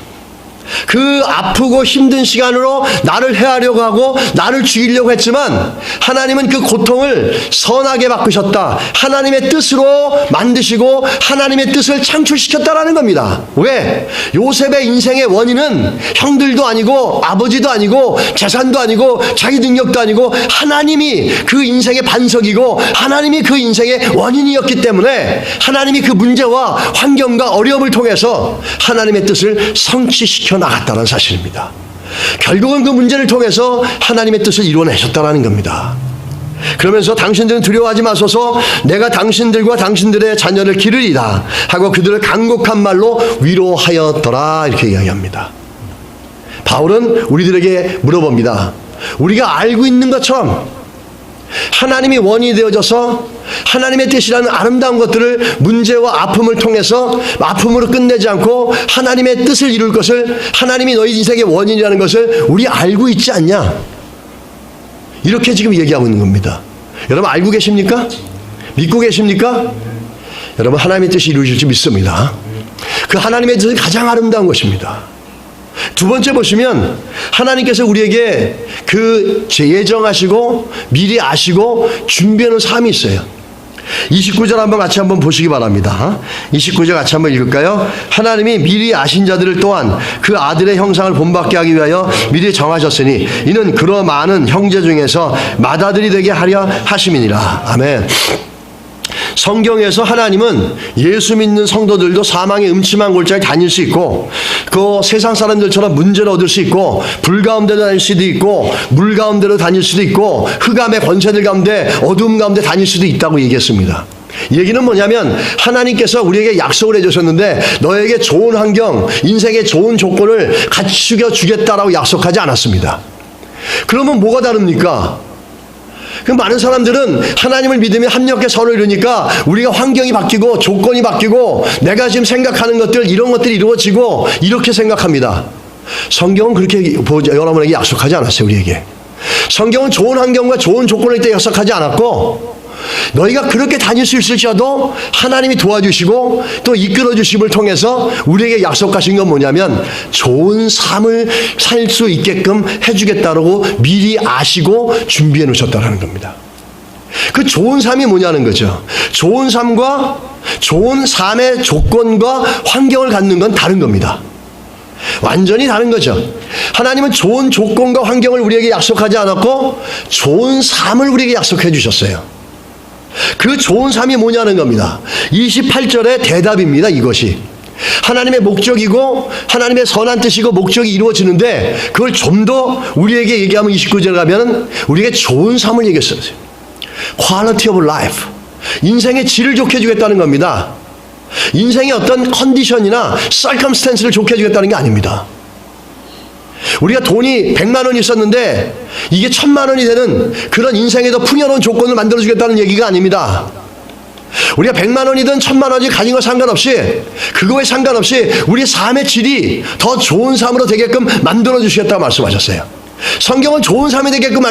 그 아프고 힘든 시간으로 나를 해하려고 하고 나를 죽이려고 했지만 하나님은 그 고통을 선하게 바꾸셨다. 하나님의 뜻으로 만드시고 하나님의 뜻을 창출시켰다라는 겁니다. 왜? 요셉의 인생의 원인은 형들도 아니고 아버지도 아니고 재산도 아니고 자기 능력도 아니고 하나님이 그 인생의 반석이고 하나님이 그 인생의 원인이었기 때문에 하나님이 그 문제와 환경과 어려움을 통해서 하나님의 뜻을 성취시켜 나갔다는 사실입니다. 결국은 그 문제를 통해서 하나님의 뜻을 이루어내셨다는 겁니다. 그러면서 당신들은 두려워하지 마소서 내가 당신들과 당신들의 자녀를 기르리다 하고 그들을 간곡한 말로 위로하였더라 이렇게 이야기합니다. 바울은 우리들에게 물어봅니다. 우리가 알고 있는 것처럼 하나님이 원인이 되어져서 하나님의 뜻이라는 아름다운 것들을 문제와 아픔을 통해서 아픔으로 끝내지 않고 하나님의 뜻을 이룰 것을 하나님이 너희 인생의 원인이라는 것을 우리 알고 있지 않냐? 이렇게 지금 얘기하고 있는 겁니다. 여러분 알고 계십니까? 믿고 계십니까? 여러분 하나님의 뜻이 이루어질 줄 믿습니다. 그 하나님의 뜻은 가장 아름다운 것입니다. 두 번째 보시면 하나님께서 우리에게 그 예정하시고 미리 아시고 준비하는 삶이 있어요. 29절 같이 한번 보시기 바랍니다. 29절 같이 한번 읽을까요? 하나님이 미리 아신 자들을 또한 그 아들의 형상을 본받게 하기 위하여 미리 정하셨으니 이는 그러 많은 형제 중에서 맏아들이 되게 하려 하심이니라. 아멘. 성경에서 하나님은 예수 믿는 성도들도 사망의 음침한 골짜기에 다닐 수 있고 그 세상 사람들처럼 문제를 얻을 수 있고 불 가운데로 다닐 수도 있고 물 가운데로 다닐 수도 있고 흑암의 권세들 가운데 어두움 가운데 다닐 수도 있다고 얘기했습니다. 얘기는 뭐냐면 하나님께서 우리에게 약속을 해주셨는데 너에게 좋은 환경, 인생의 좋은 조건을 갖추겨 주겠다라고 약속하지 않았습니다. 그러면 뭐가 다릅니까? 그 많은 사람들은 하나님을 믿으며 합력의 선을 이루니까 우리가 환경이 바뀌고 조건이 바뀌고 내가 지금 생각하는 것들 이런 것들이 이루어지고 이렇게 생각합니다. 성경은 그렇게 여러분에게 약속하지 않았어요. 우리에게 성경은 좋은 환경과 좋은 조건을 때 약속하지 않았고 너희가 그렇게 다닐 수 있을지라도 하나님이 도와주시고 또 이끌어주심을 통해서 우리에게 약속하신 건 뭐냐면 좋은 삶을 살 수 있게끔 해주겠다라고 미리 아시고 준비해 놓으셨다는 겁니다. 그 좋은 삶이 뭐냐는 거죠. 좋은 삶과 좋은 삶의 조건과 환경을 갖는 건 다른 겁니다. 완전히 다른 거죠. 하나님은 좋은 조건과 환경을 우리에게 약속하지 않았고 좋은 삶을 우리에게 약속해 주셨어요. 그 좋은 삶이 뭐냐는 겁니다. 28절의 대답입니다. 이것이 하나님의 목적이고 하나님의 선한 뜻이고 목적이 이루어지는데 그걸 좀 더 우리에게 얘기하면 29절 가면 우리에게 좋은 삶을 얘기했어요. Quality of life, 인생의 질을 좋게 해주겠다는 겁니다. 인생의 어떤 컨디션이나 circumstance를 좋게 해주겠다는 게 아닙니다. 우리가 돈이 100만 원이 있었는데 이게 1000만 원이 되는 그런 인생에 더 풍요로운 조건을 만들어주겠다는 얘기가 아닙니다. 우리가 100만 원이든 1000만 원이 가진 거 상관없이 그거에 상관없이 우리의 삶의 질이 더 좋은 삶으로 되게끔 만들어주시겠다고 말씀하셨어요. 성경은 좋은 삶이 되게끔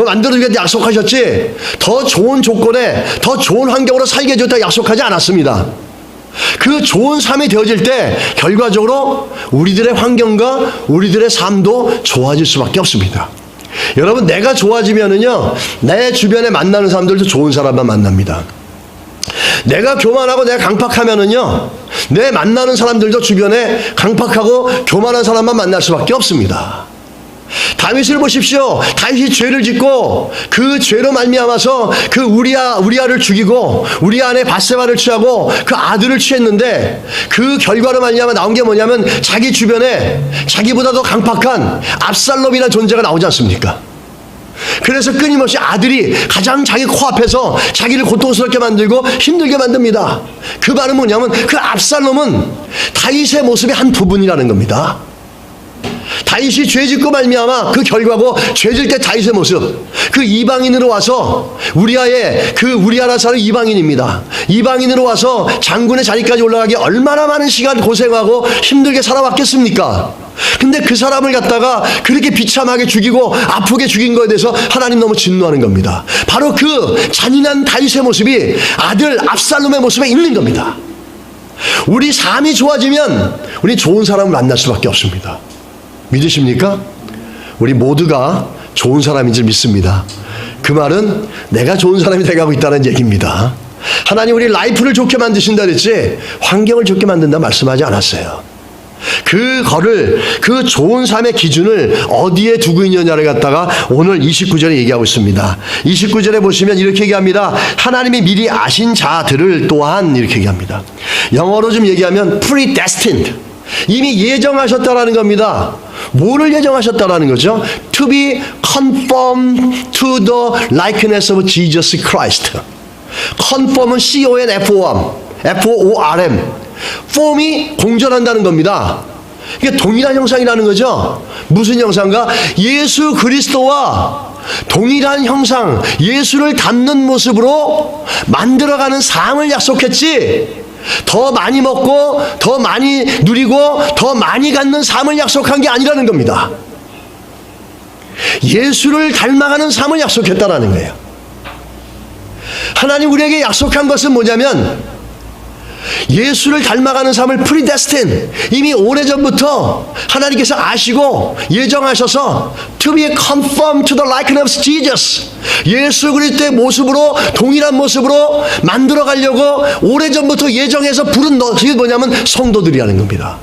만들어주겠다 약속하셨지 더 좋은 조건에 더 좋은 환경으로 살게 해줬다 약속하지 않았습니다. 그 좋은 삶이 되어질 때 결과적으로 우리들의 환경과 우리들의 삶도 좋아질 수밖에 없습니다. 여러분 내가 좋아지면은요 내 주변에 만나는 사람들도 좋은 사람만 만납니다. 내가 교만하고 내가 강팍하면은요 내 만나는 사람들도 주변에 강팍하고 교만한 사람만 만날 수밖에 없습니다. 다윗을 보십시오. 다윗이 죄를 짓고 그 죄로 말미암아서 그 우리아를 죽이고 우리아 안에 밧세바를 취하고 그 아들을 취했는데 그 결과로 말미암아 나온 게 뭐냐면 자기 주변에 자기보다 더 강팍한 압살롬이라는 존재가 나오지 않습니까? 그래서 끊임없이 아들이 가장 자기 코앞에서 자기를 고통스럽게 만들고 힘들게 만듭니다. 그 말은 뭐냐면 그 압살롬은 다윗의 모습의 한 부분이라는 겁니다. 다윗이 죄짓고 말미암아 그 결과고 죄질 때 다윗의 모습 그 이방인으로 와서 우리아라는 사람은 이방인입니다. 이방인으로 와서 장군의 자리까지 올라가기 얼마나 많은 시간 고생하고 힘들게 살아왔겠습니까? 근데 그 사람을 갖다가 그렇게 비참하게 죽이고 아프게 죽인 거에 대해서 하나님 너무 진노하는 겁니다. 바로 그 잔인한 다윗의 모습이 아들 압살롬의 모습에 있는 겁니다. 우리 삶이 좋아지면 우리 좋은 사람을 만날 수밖에 없습니다. 믿으십니까? 우리 모두가 좋은 사람인 줄 믿습니다. 그 말은 내가 좋은 사람이 돼가고 있다는 얘기입니다. 하나님 우리 라이프를 좋게 만드신다 그랬지 환경을 좋게 만든다 말씀하지 않았어요. 그 좋은 삶의 기준을 어디에 두고 있느냐를 갖다가 오늘 29절에 얘기하고 있습니다. 29절에 보시면 이렇게 얘기합니다. 하나님이 미리 아신 자들을 또한 이렇게 얘기합니다. 영어로 좀 얘기하면 predestined, 이미 예정하셨다라는 겁니다. 뭐를 예정하셨다라는 거죠? To be conformed to the likeness of Jesus Christ. conform은 C-O-N-F-O-R-M. form이 공존한다는 겁니다. 이게 동일한 형상이라는 거죠. 무슨 형상가? 예수 그리스도와 동일한 형상, 예수를 닮는 모습으로 만들어가는 삶을 약속했지, 더 많이 먹고 더 많이 누리고 더 많이 갖는 삶을 약속한 게 아니라는 겁니다. 예수를 닮아가는 삶을 약속했다라는 거예요. 하나님 우리에게 약속한 것은 뭐냐면 예수를 닮아가는 삶을 predestined, 이미 오래전부터 하나님께서 아시고 예정하셔서 to be conformed to the likeness of Jesus, 예수 그리스도의 모습으로 동일한 모습으로 만들어 가려고 오래전부터 예정해서 부른 것이 뭐냐면 성도들이라는 겁니다.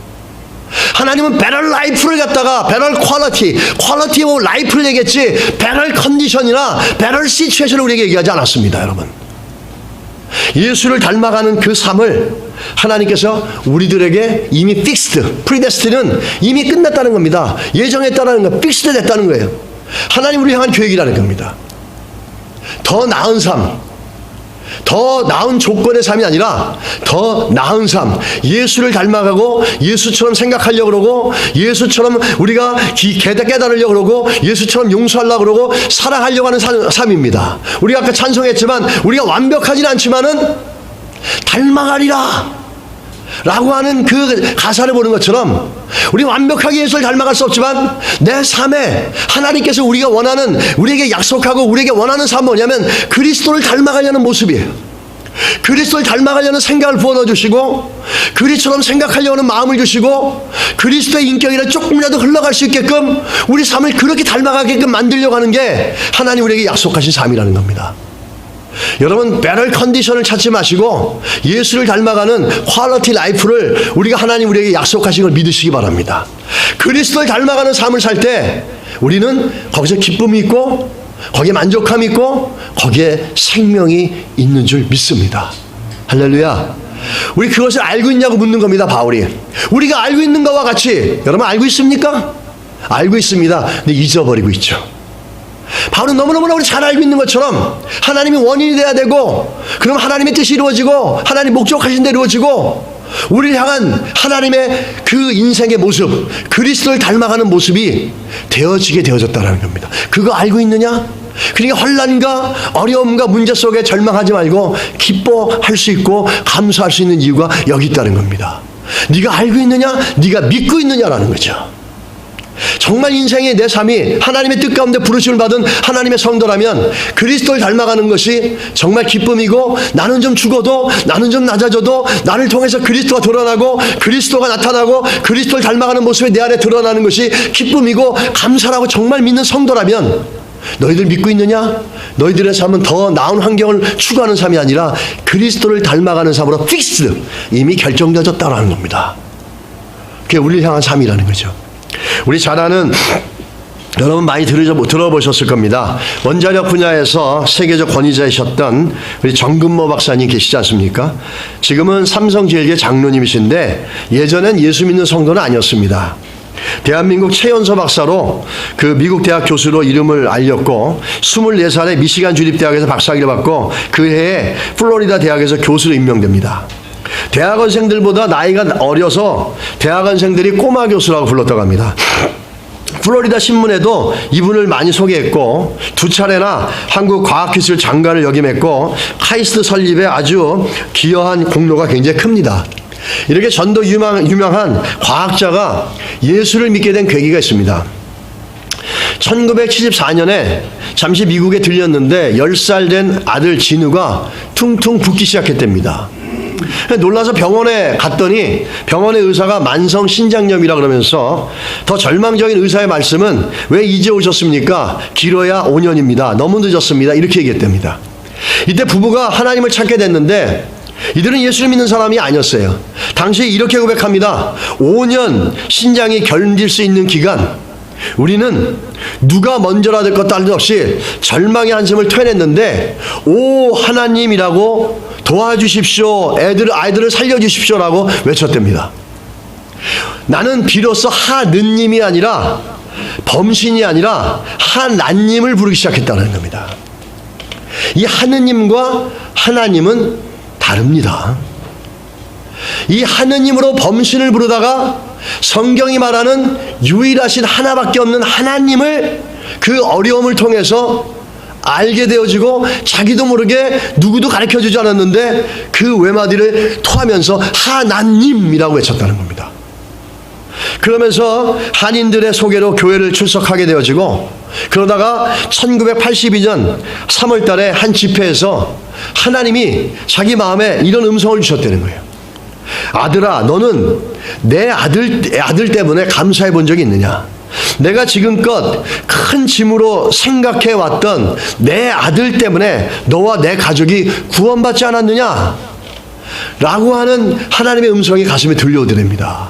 하나님은 better life를 갖다가 better quality of life를 얘기했지 better condition이나 better situation을 우리에게 얘기하지 않았습니다. 여러분, 예수를 닮아가는 그 삶을 하나님께서 우리들에게 이미 fixed, predestined는 이미 끝났다는 겁니다. 예정했다는 거, fixed 됐다는 거예요. 하나님 우리 향한 계획이라는 겁니다. 더 나은 삶, 더 나은 조건의 삶이 아니라 더 나은 삶, 예수를 닮아가고 예수처럼 생각하려고 그러고 예수처럼 우리가 깨달으려고 그러고 예수처럼 용서하려고 그러고 사랑하려고 하는 삶입니다. 우리가 아까 찬송했지만 우리가 완벽하진 않지만은 닮아가리라 라고 하는 그 가사를 보는 것처럼 우리 완벽하게 예수를 닮아갈 수 없지만 내 삶에 하나님께서 우리가 원하는, 우리에게 약속하고 우리에게 원하는 삶은 뭐냐면 그리스도를 닮아가려는 모습이에요. 그리스도를 닮아가려는 생각을 부어 주시고 그리스도처럼 생각하려는 마음을 주시고 그리스도의 인격이라 조금이라도 흘러갈 수 있게끔 우리 삶을 그렇게 닮아가게끔 만들려고 하는 게 하나님 우리에게 약속하신 삶이라는 겁니다. 여러분, 배럴 컨디션을 찾지 마시고 예수를 닮아가는 퀄리티 라이프를 우리가 하나님 우리에게 약속하신 걸 믿으시기 바랍니다. 그리스도를 닮아가는 삶을 살 때 우리는 거기서 기쁨이 있고 거기에 만족함이 있고 거기에 생명이 있는 줄 믿습니다. 할렐루야. 우리 그것을 알고 있냐고 묻는 겁니다. 바울이 우리가 알고 있는 것과 같이, 여러분 알고 있습니까? 알고 있습니다. 근데 잊어버리고 있죠. 바울은 너무너무나 우리 잘 알고 있는 것처럼 하나님이 원인이 돼야 되고 그럼 하나님의 뜻이 이루어지고 하나님 목적하신 대로 이루어지고 우리를 향한 하나님의 그 인생의 모습, 그리스도를 닮아가는 모습이 되어지게 되어졌다는 겁니다. 그거 알고 있느냐? 그러니까 혼란과 어려움과 문제 속에 절망하지 말고 기뻐할 수 있고 감사할 수 있는 이유가 여기 있다는 겁니다. 네가 알고 있느냐? 네가 믿고 있느냐라는 거죠. 정말 인생의 내 삶이 하나님의 뜻 가운데 부르심을 받은 하나님의 성도라면 그리스도를 닮아가는 것이 정말 기쁨이고 나는 좀 죽어도 나는 좀 낮아져도 나를 통해서 그리스도가 드러나고 그리스도가 나타나고 그리스도를 닮아가는 모습이 내 안에 드러나는 것이 기쁨이고 감사라고 정말 믿는 성도라면 너희들 믿고 있느냐? 너희들의 삶은 더 나은 환경을 추구하는 삶이 아니라 그리스도를 닮아가는 삶으로 픽스, 이미 결정되어졌다는 겁니다. 그게 우리를 향한 삶이라는 거죠. 우리 잘 아는, 여러분 많이 들어보셨을 겁니다. 원자력 분야에서 세계적 권위자이셨던 우리 정근모 박사님 계시지 않습니까? 지금은 삼성제일계 장로님이신데 예전엔 예수 믿는 성도는 아니었습니다. 대한민국 최연소 박사로 그 미국 대학 교수로 이름을 알렸고 24살에 미시간 주립대학에서 박사학위를 받고 그 해에 플로리다 대학에서 교수로 임명됩니다. 대학원생들보다 나이가 어려서 대학원생들이 꼬마 교수라고 불렀다고 합니다. 플로리다 신문에도 이분을 많이 소개했고 2차례나 한국과학기술 장관을 역임했고 카이스트 설립에 아주 기여한 공로가 굉장히 큽니다. 이렇게 전도 유명한 과학자가 예수를 믿게 된 계기가 있습니다. 1974년에 잠시 미국에 들렸는데 10살 된 아들 진우가 퉁퉁 붓기 시작했답니다. 놀라서 병원에 갔더니 병원의 의사가 만성 신장염이라 그러면서 더 절망적인 의사의 말씀은 왜 이제 오셨습니까? 길어야 5년입니다. 너무 늦었습니다. 이렇게 얘기했답니다. 이때 부부가 하나님을 찾게 됐는데 이들은 예수를 믿는 사람이 아니었어요. 당시 이렇게 고백합니다. 5년 신장이 견딜 수 있는 기간, 우리는 누가 먼저라 될 것 따름 없이 절망의 한숨을 토해냈는데 오 하나님이라고 도와주십시오. 아이들을 살려주십시오라고 외쳤답니다. 나는 비로소 하느님이 아니라 범신이 아니라 하나님을 부르기 시작했다는 겁니다. 이 하느님과 하나님은 다릅니다. 이 하느님으로 범신을 부르다가 성경이 말하는 유일하신 하나밖에 없는 하나님을 그 어려움을 통해서 알게 되어지고 자기도 모르게 누구도 가르쳐주지 않았는데 그 외마디를 토하면서 하나님이라고 외쳤다는 겁니다. 그러면서 한인들의 소개로 교회를 출석하게 되어지고 그러다가 1982년 3월 달에 한 집회에서 하나님이 자기 마음에 이런 음성을 주셨다는 거예요. 아들아, 너는 내 아들 때문에 감사해 본 적이 있느냐? 내가 지금껏 큰 짐으로 생각해 왔던 내 아들 때문에 너와 내 가족이 구원받지 않았느냐? 라고 하는 하나님의 음성이 가슴에 들려오더랍니다.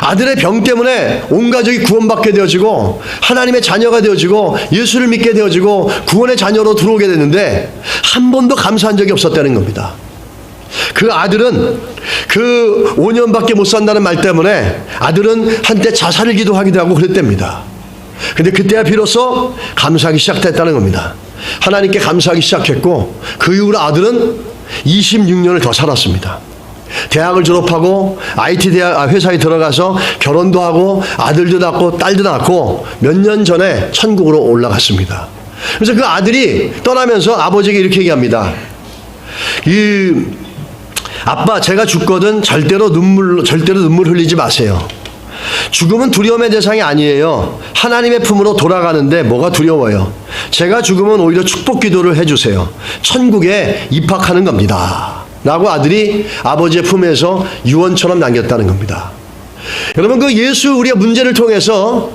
아들의 병 때문에 온 가족이 구원받게 되어지고 하나님의 자녀가 되어지고 예수를 믿게 되어지고 구원의 자녀로 들어오게 됐는데 한 번도 감사한 적이 없었다는 겁니다. 그 아들은 그 5년밖에 못 산다는 말 때문에 아들은 한때 자살을 기도하기도 하고 그랬답니다. 근데 그때야 비로소 감사하기 시작했다는 겁니다. 하나님께 감사하기 시작했고 그 이후로 아들은 26년을 더 살았습니다. 대학을 졸업하고 IT 회사에 들어가서 결혼도 하고 아들도 낳고 딸도 낳고 몇 년 전에 천국으로 올라갔습니다. 그래서 그 아들이 떠나면서 아버지에게 이렇게 얘기합니다. 아빠, 제가 죽거든 절대로 눈물 흘리지 마세요. 죽음은 두려움의 대상이 아니에요. 하나님의 품으로 돌아가는데 뭐가 두려워요. 제가 죽으면 오히려 축복 기도를 해주세요. 천국에 입학하는 겁니다. 라고 아들이 아버지의 품에서 유언처럼 남겼다는 겁니다. 여러분, 그 예수, 우리가 문제를 통해서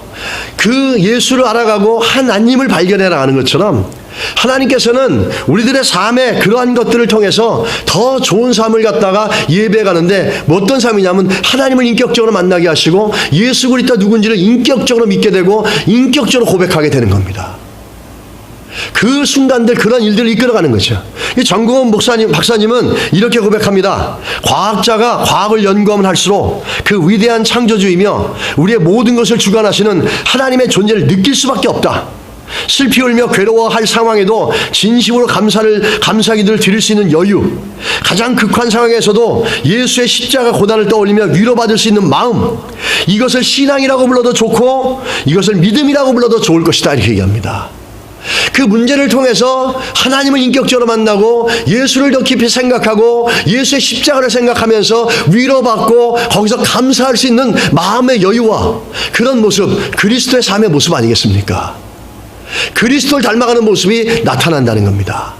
그 예수를 알아가고 하나님을 발견해 나가는 것처럼 하나님께서는 우리들의 삶에 그러한 것들을 통해서 더 좋은 삶을 갖다가 예배해 가는데 뭐 어떤 삶이냐면 하나님을 인격적으로 만나게 하시고 예수 그리스도가 누군지를 인격적으로 믿게 되고 인격적으로 고백하게 되는 겁니다. 그 순간들, 그런 일들을 이끌어가는 거죠. 정국원 박사님은 이렇게 고백합니다. 과학자가 과학을 연구하면 할수록 그 위대한 창조주이며 우리의 모든 것을 주관하시는 하나님의 존재를 느낄 수밖에 없다. 슬피 울며 괴로워할 상황에도 진심으로 감사기도를 드릴 수 있는 여유, 가장 극한 상황에서도 예수의 십자가 고난을 떠올리며 위로받을 수 있는 마음, 이것을 신앙이라고 불러도 좋고 이것을 믿음이라고 불러도 좋을 것이다, 이렇게 얘기합니다. 그 문제를 통해서 하나님을 인격적으로 만나고 예수를 더 깊이 생각하고 예수의 십자가를 생각하면서 위로받고 거기서 감사할 수 있는 마음의 여유와 그런 모습, 그리스도의 삶의 모습 아니겠습니까? 그리스도를 닮아가는 모습이 나타난다는 겁니다.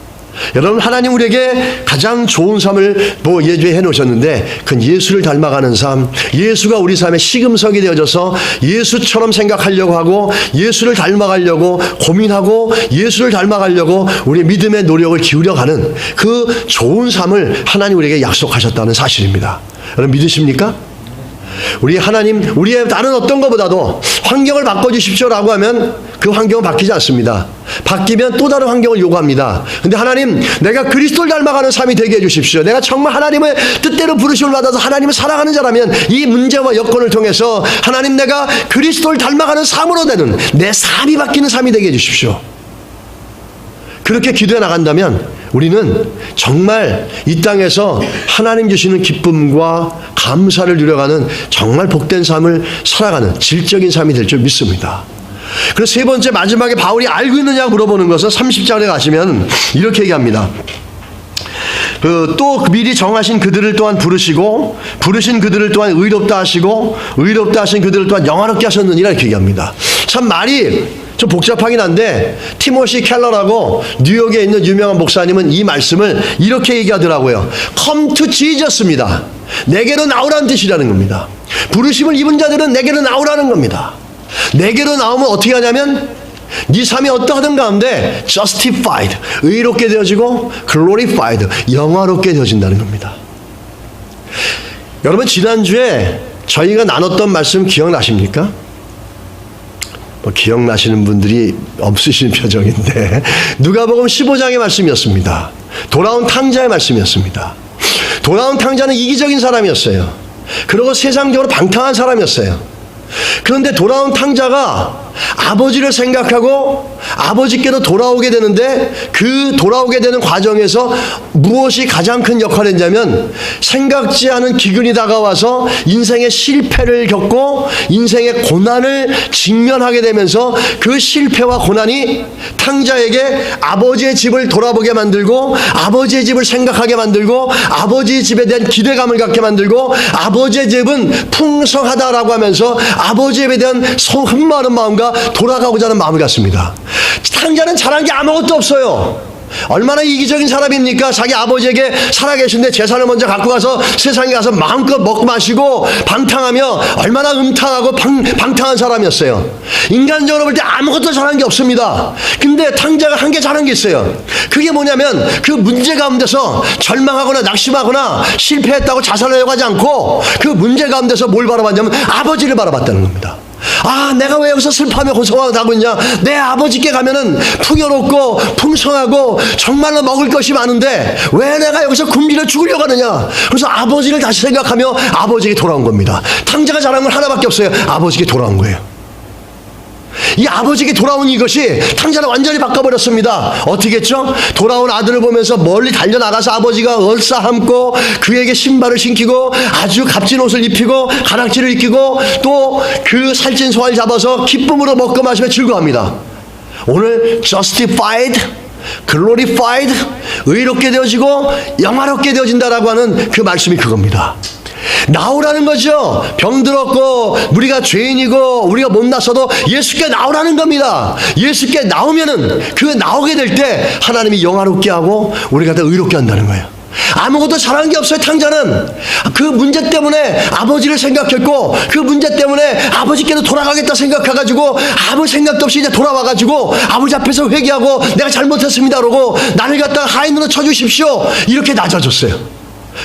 여러분, 하나님 우리에게 가장 좋은 삶을 예주해 놓으셨는데 그건 예수를 닮아가는 삶, 예수가 우리 삶의 시금석이 되어져서 예수처럼 생각하려고 하고 예수를 닮아가려고 고민하고 예수를 닮아가려고 우리의 믿음의 노력을 기울여가는 그 좋은 삶을 하나님 우리에게 약속하셨다는 사실입니다. 여러분, 믿으십니까? 우리 하나님, 우리의 다른 어떤 것보다도 환경을 바꿔주십시오라고 하면 그 환경은 바뀌지 않습니다. 바뀌면 또 다른 환경을 요구합니다. 근데 하나님, 내가 그리스도를 닮아가는 삶이 되게 해주십시오. 내가 정말 하나님의 뜻대로 부르심을 받아서 하나님을 사랑하는 자라면 이 문제와 여건을 통해서 하나님, 내가 그리스도를 닮아가는 삶으로 되는 내 삶이 바뀌는 삶이 되게 해주십시오. 그렇게 기도해 나간다면 우리는 정말 이 땅에서 하나님 주시는 기쁨과 감사를 누려가는 정말 복된 삶을 살아가는 질적인 삶이 될 줄 믿습니다. 그래서 세 번째, 마지막에 바울이 알고 있느냐고 물어보는 것은 30절에 가시면 이렇게 얘기합니다. 또 미리 정하신 그들을 또한 부르시고 부르신 그들을 또한 의롭다 하시고 의롭다 하신 그들을 또한 영화롭게 하셨느니라, 이렇게 얘기합니다. 참 말이 좀 복잡하긴 한데 티모시 켈러라고 뉴욕에 있는 유명한 목사님은 이 말씀을 이렇게 얘기하더라고요. Come to Jesus입니다. 내게로 나오라는 뜻이라는 겁니다. 부르심을 입은 자들은 내게로 나오라는 겁니다. 내게로 나오면 어떻게 하냐면 네 삶이 어떠하든 가운데 justified, 의롭게 되어지고 glorified, 영화롭게 되어진다는 겁니다. 여러분, 지난주에 저희가 나눴던 말씀 기억나십니까? 기억나시는 분들이 없으신 표정인데 누가복음 15장의 말씀이었습니다. 돌아온 탕자의 말씀이었습니다. 돌아온 탕자는 이기적인 사람이었어요. 그리고 세상적으로 방탕한 사람이었어요. 그런데 돌아온 탕자가 아버지를 생각하고 아버지께로 돌아오게 되는데 그 돌아오게 되는 과정에서 무엇이 가장 큰 역할을 했냐면 생각지 않은 기근이 다가와서 인생의 실패를 겪고 인생의 고난을 직면하게 되면서 그 실패와 고난이 탕자에게 아버지의 집을 돌아보게 만들고 아버지의 집을 생각하게 만들고 아버지의 집에 대한 기대감을 갖게 만들고 아버지의 집은 풍성하다라고 하면서 아버지에 대한 흠마른 마음과 돌아가고자 하는 마음을 갖습니다. 탕자는 잘한 게 아무것도 없어요. 얼마나 이기적인 사람입니까? 자기 아버지에게 살아계신데 재산을 먼저 갖고 가서 세상에 가서 마음껏 먹고 마시고 방탕하며 얼마나 음탕하고 방탕한 사람이었어요. 인간적으로 볼 때 아무것도 잘한 게 없습니다. 근데 탕자가 한 게 잘한 게 있어요. 그게 뭐냐면 그 문제 가운데서 절망하거나 낙심하거나 실패했다고 자살하려고 하지 않고 그 문제 가운데서 뭘 바라봤냐면 아버지를 바라봤다는 겁니다. 아, 내가 왜 여기서 슬퍼하며 고통하고 있냐? 내 아버지께 가면은 풍요롭고 풍성하고 정말로 먹을 것이 많은데 왜 내가 여기서 굶주려 죽으려고 하느냐? 그래서 아버지를 다시 생각하며 아버지에게 돌아온 겁니다. 탕자가 잘한 건 하나밖에 없어요. 아버지에게 돌아온 거예요. 이 아버지에게 돌아온 이것이 탕자를 완전히 바꿔버렸습니다. 어떻게 했죠? 돌아온 아들을 보면서 멀리 달려나가서 아버지가 얼싸안고 그에게 신발을 신기고 아주 값진 옷을 입히고 가락지를 입히고 또 그 살찐 소를 잡아서 기쁨으로 먹고 마시며 즐거워합니다. 오늘 justified, glorified, 의롭게 되어지고 영화롭게 되어진다라고 하는 그 말씀이 그겁니다. 나오라는 거죠. 병들었고 우리가 죄인이고 우리가 못났어도 예수께 나오라는 겁니다. 예수께 나오면은 그 나오게 될 때 하나님이 영화롭게 하고 우리가 더 의롭게 한다는 거예요. 아무것도 잘한 게 없어요. 탕자는 그 문제 때문에 아버지를 생각했고 그 문제 때문에 아버지께로 돌아가겠다 생각해가지고 아무 생각도 없이 이제 돌아와가지고 아버지 앞에서 회개하고 내가 잘못했습니다 그러고 나를 갖다가 하인으로 쳐주십시오 이렇게 낮아졌어요.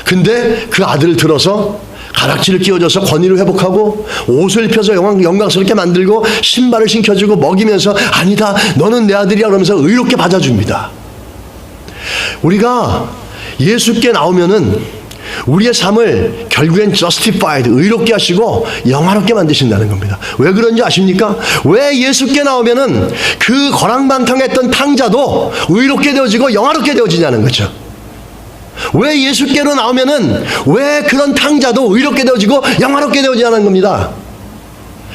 근데 그 아들을 들어서 가락지를 끼워줘서 권위를 회복하고 옷을 입혀서 영광스럽게 만들고 신발을 신겨주고 먹이면서 아니다 너는 내 아들이야 그러면서 의롭게 받아줍니다. 우리가 예수께 나오면은 우리의 삶을 결국엔 justified, 의롭게 하시고 영화롭게 만드신다는 겁니다. 왜 그런지 아십니까? 왜 예수께 나오면은 그 거랑방탕했던 탕자도 의롭게 되어지고 영화롭게 되어지냐는 거죠. 왜 예수께로 나오면은 왜 그런 탕자도 의롭게 되어지고 영화롭게 되어지냐는 겁니다.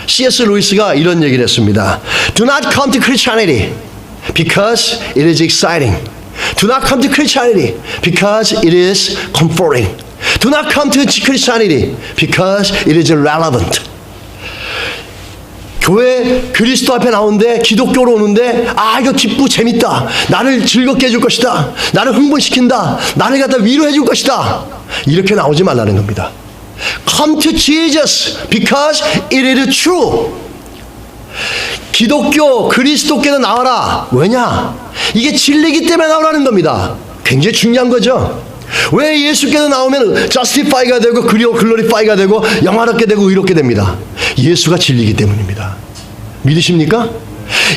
C.S. 루이스가 이런 얘기를 했습니다. Do not come to Christianity because it is exciting. Do not come to Christianity because it is comforting. Do not come to Christianity because it is relevant. 교회 그리스도 앞에 나오는데 기독교로 오는데 이거 기쁘고 재밌다. 나를 즐겁게 해줄 것이다. 나를 흥분시킨다. 나를 갖다 위로해 줄 것이다. 이렇게 나오지 말라는 겁니다. Come to Jesus because it is true. 기독교 그리스도께로 나와라. 왜냐? 이게 진리이기 때문에 나오라는 겁니다. 굉장히 중요한 거죠. 왜 예수께서 나오면 justify가 되고 그리고 glorify가 되고 영화롭게 되고 의롭게 됩니다. 예수가 진리이기 때문입니다. 믿으십니까?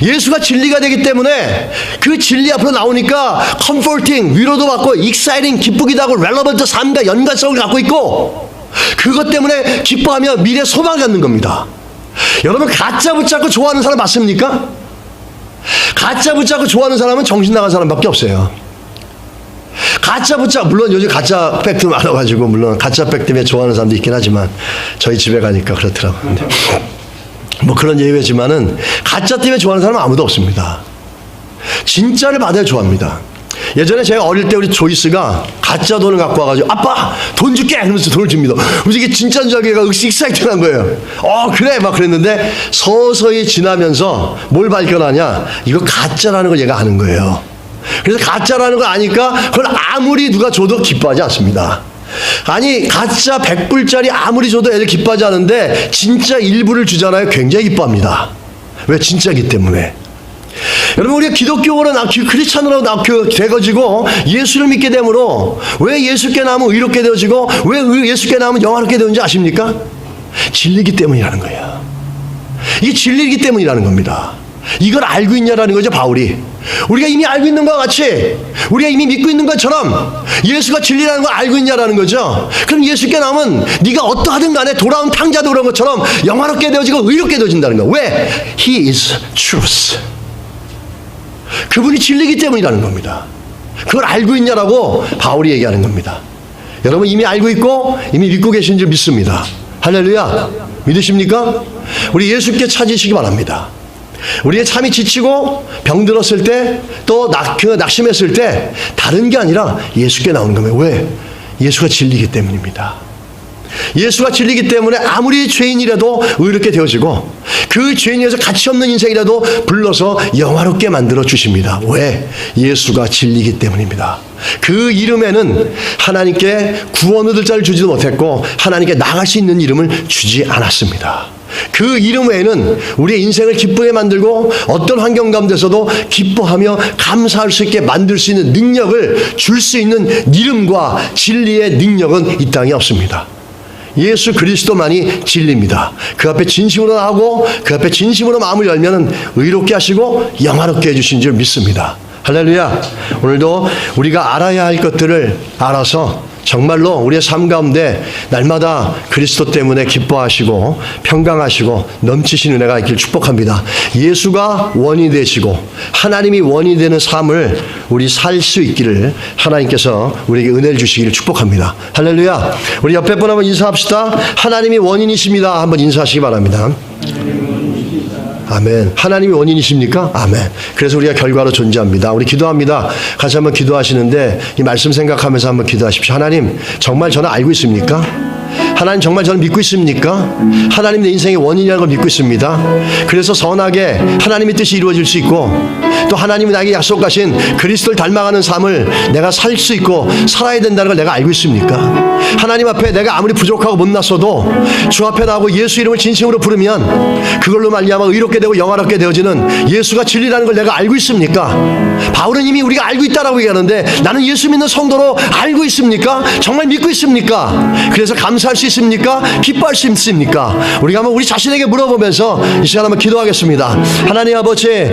예수가 진리가 되기 때문에 그 진리 앞으로 나오니까 comforting, 위로도 받고 exciting, 기쁘기도 하고 relevant, 삶과 연관성을 갖고 있고 그것 때문에 기뻐하며 미래 소망을 갖는 겁니다. 여러분 가짜 붙잡고 좋아하는 사람 맞습니까? 가짜 붙잡고 좋아하는 사람은 정신 나간 사람밖에 없어요. 가짜 붙잡고 물론 요즘 가짜 팩트 많아가지고 물론 가짜 팩트 때문에 좋아하는 사람도 있긴 하지만 저희 집에 가니까 그렇더라고요. 뭐 그런 예외지만은 가짜 때문에 좋아하는 사람은 아무도 없습니다. 진짜를 받아야 좋아합니다. 예전에 제가 어릴 때 우리 조이스가 가짜 돈을 갖고 와가지고 아빠 돈 줄게 그러면서 돈을 줍니다. 그래서 이게 진짜인 줄 알고 얘가 익사이트한 거예요. 그래 막 그랬는데 서서히 지나면서 뭘 발견하냐 이거 가짜라는 걸 얘가 아는 거예요. 그래서 가짜라는 걸 아니까 그걸 아무리 누가 줘도 기뻐하지 않습니다. 아니 가짜 100불짜리 아무리 줘도 애들 기뻐하지 않은데 진짜 일부를 주잖아요. 굉장히 기뻐합니다. 왜? 진짜이기 때문에. 여러분 우리가 기독교로 크리스찬으로 되어지고 예수를 믿게 되므로 왜 예수께 나오면 의롭게 되어지고 왜 예수께 나오면 영화롭게 되는지 아십니까? 진리이기 때문이라는 거예요. 이게 진리이기 때문이라는 겁니다. 이걸 알고 있냐라는 거죠. 바울이 우리가 이미 알고 있는 것과 같이 우리가 이미 믿고 있는 것처럼 예수가 진리라는 걸 알고 있냐라는 거죠. 그럼 예수께 나오면 네가 어떠하든 간에 돌아온 탕자도 그런 것처럼 영화롭게 되어지고 의롭게 되어진다는 거예요. 왜? He is truth. 그분이 진리이기 때문이라는 겁니다. 그걸 알고 있냐라고 바울이 얘기하는 겁니다. 여러분 이미 알고 있고 이미 믿고 계신 줄 믿습니다. 할렐루야. 믿으십니까? 우리 예수께 찾으시기 바랍니다. 우리의 참이 지치고 병들었을 때 또 낙심했을 때 다른 게 아니라 예수께 나오는 겁니다. 왜? 예수가 진리이기 때문입니다. 예수가 진리이기 때문에 아무리 죄인이라도 의롭게 되어지고 그 죄인에서 가치 없는 인생이라도 불러서 영화롭게 만들어 주십니다. 왜? 예수가 진리이기 때문입니다. 그 이름에는 하나님께 구원 얻을 자를 주지도 못했고 하나님께 나갈 수 있는 이름을 주지 않았습니다. 그 이름 외에는 우리의 인생을 기쁘게 만들고 어떤 환경 가운데서도 기뻐하며 감사할 수 있게 만들 수 있는 능력을 줄 수 있는 이름과 진리의 능력은 이 땅에 없습니다. 예수 그리스도만이 진리입니다. 그 앞에 진심으로 나오고 그 앞에 진심으로 마음을 열면은 의롭게 하시고 영화롭게 해주신 줄 믿습니다. 할렐루야. 오늘도 우리가 알아야 할 것들을 알아서 정말로 우리의 삶 가운데 날마다 그리스도 때문에 기뻐하시고 평강하시고 넘치신 은혜가 있길 축복합니다. 예수가 원이 되시고 하나님이 원이 되는 삶을 우리 살 수 있기를 하나님께서 우리에게 은혜를 주시기를 축복합니다. 할렐루야. 우리 옆에 분 한번 인사합시다. 하나님이 원인이십니다. 한번 인사하시기 바랍니다. 아멘. 하나님이 원인이십니까? 아멘. 그래서 우리가 결과로 존재합니다. 우리 기도합니다. 같이 한번 기도하시는데 이 말씀 생각하면서 한번 기도하십시오. 하나님, 정말 저는 알고 있습니까? 하나님 정말 저는 믿고 있습니까? 하나님 내 인생의 원인이라는 걸 믿고 있습니다. 그래서 선하게 하나님의 뜻이 이루어질 수 있고 또 하나님이 나에게 약속하신 그리스도를 닮아가는 삶을 내가 살 수 있고 살아야 된다는 걸 내가 알고 있습니까? 하나님 앞에 내가 아무리 부족하고 못났어도 주 앞에 나오고 예수 이름을 진심으로 부르면 그걸로 말미암아 의롭게 되고 영화롭게 되어지는 예수가 진리라는 걸 내가 알고 있습니까? 바울은 이미 우리가 알고 있다라고 얘기하는데 나는 예수 믿는 성도로 알고 있습니까? 정말 믿고 있습니까? 그래서 감사할 수 있습니까? 기뻐할 수 있습니까? 우리가 한번 우리 자신에게 물어보면서 이 시간 한번 기도하겠습니다. 하나님 아버지,